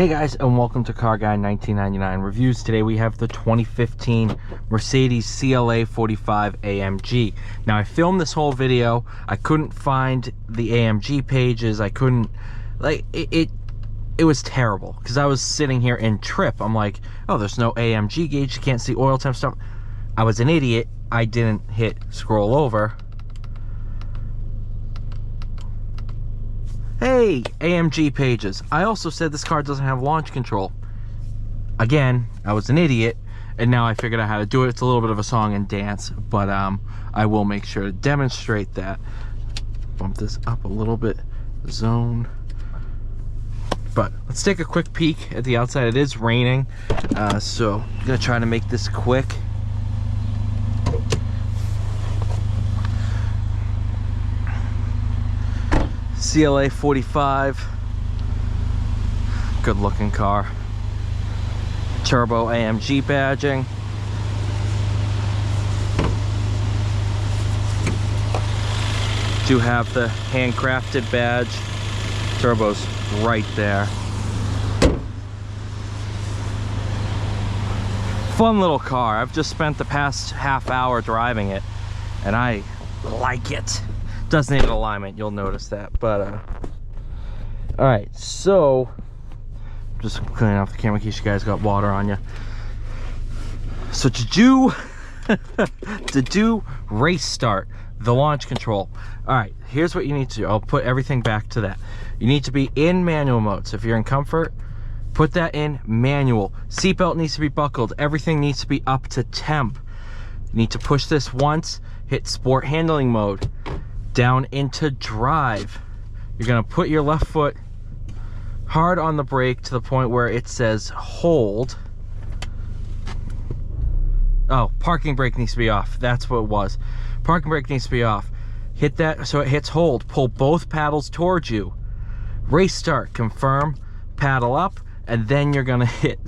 Hey guys, and welcome to Car Guy 1999 Reviews. Today we have the 2015 Mercedes CLA 45 AMG. Now I filmed this whole video. I couldn't find the AMG pages. I couldn't, like, it was terrible because I was sitting here in trip. I'm like, oh, there's no AMG gauge. You can't see oil temp stuff. I was an idiot. I didn't hit scroll over. Hey, AMG pages. I also said this car doesn't have launch control. Again, I was an idiot, and now I figured out how to do it. It's a little bit of a song and dance, but I will make sure to demonstrate that. Bump this up a little bit, zone. But let's take a quick peek at the outside. It is raining, so I'm gonna try to make this quick. CLA 45, good looking car. Turbo AMG badging. Do have the handcrafted badge. Turbo's right there. Fun little car. I've just spent the past half hour driving it, and I like it. Doesn't need an alignment, you'll notice that. But all right, so just cleaning off the camera in case you guys got water on you. So to do race start, the launch control. All right, here's what you need to do. I'll put everything back to that. You need to be in manual mode. So if you're in comfort, put that in manual. Seatbelt needs to be buckled. Everything needs to be up to temp. You need to push this once, hit sport handling mode. Down into drive. You're gonna put your left foot hard on the brake to the point where it says hold. Oh, parking brake needs to be off. That's what it was. Parking brake needs to be off. Hit that so it hits hold. Pull both paddles towards you. Race start, confirm, paddle up, and then you're gonna hit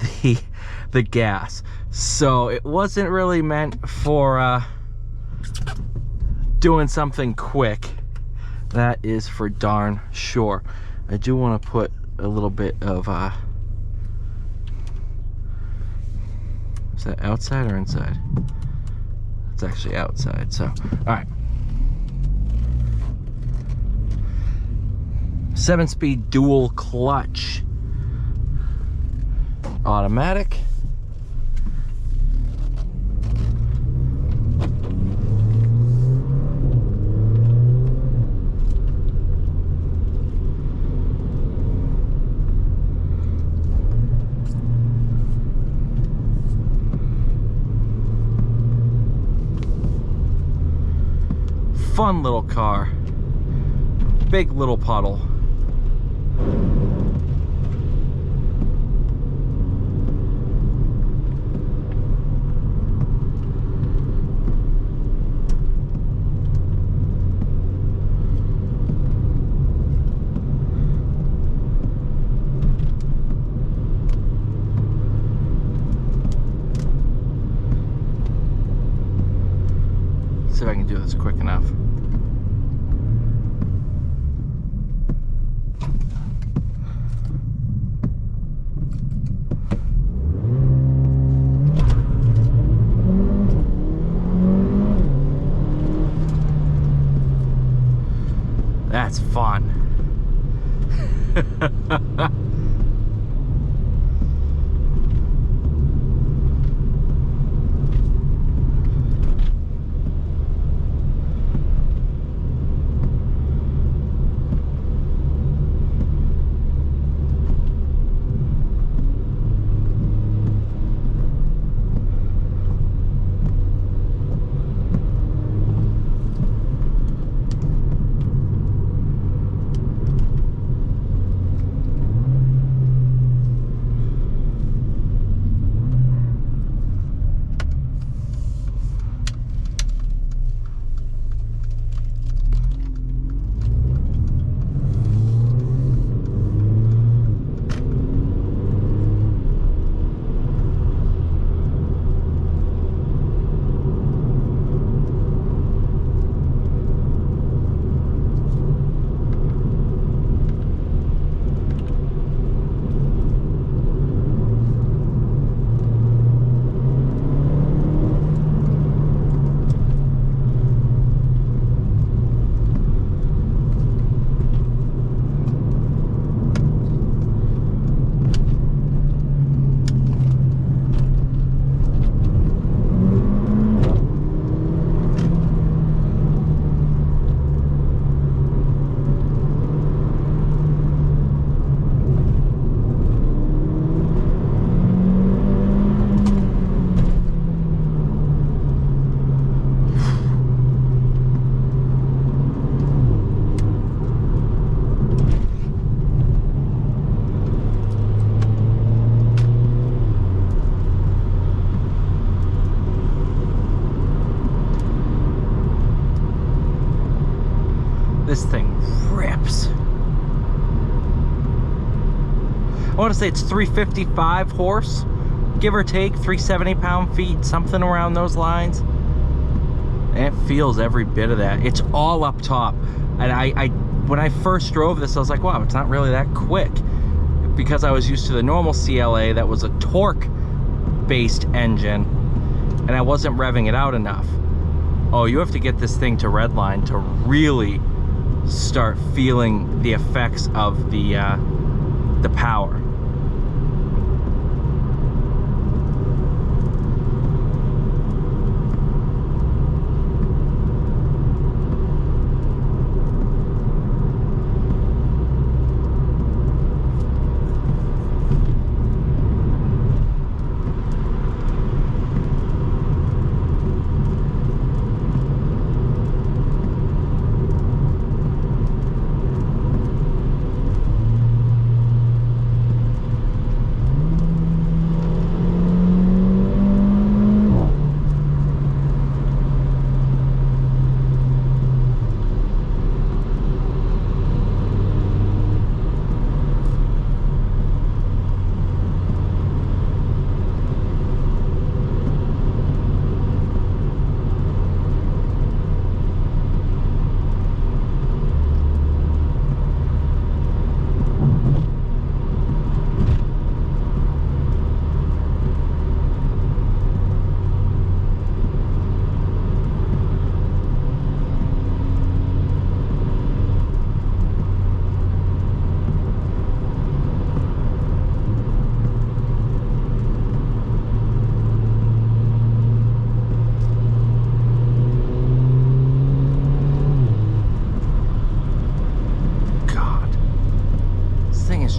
the gas. So it wasn't really meant for doing something quick. That is for darn sure. I do want to put a little bit of is that outside or inside? It's actually outside. So all right, 7-speed dual clutch, automatic. Fun little car, big little puddle. See if I can do this quick enough. That's fun. I want to say it's 355 horse, give or take, 370 pound-feet, something around those lines. And it feels every bit of that. It's all up top. And when I first drove this, I was like, wow, it's not really that quick. Because I was used to the normal CLA that was a torque-based engine, and I wasn't revving it out enough. Oh, you have to get this thing to redline to really start feeling the effects of the power.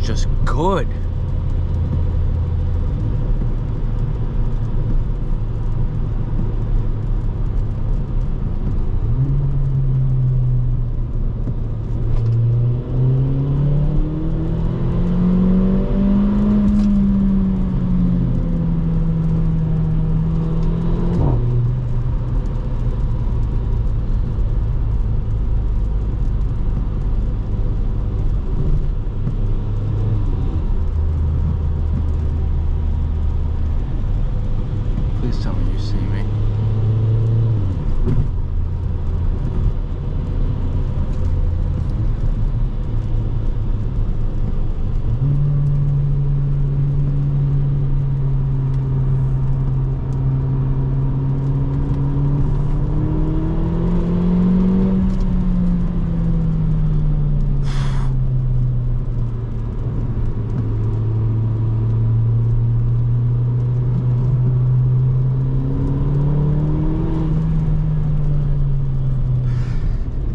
Just good. Please tell me you see me.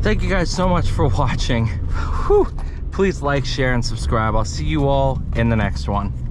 Thank you guys so much for watching. Whew. Please like, share, and subscribe. I'll see you all in the next one.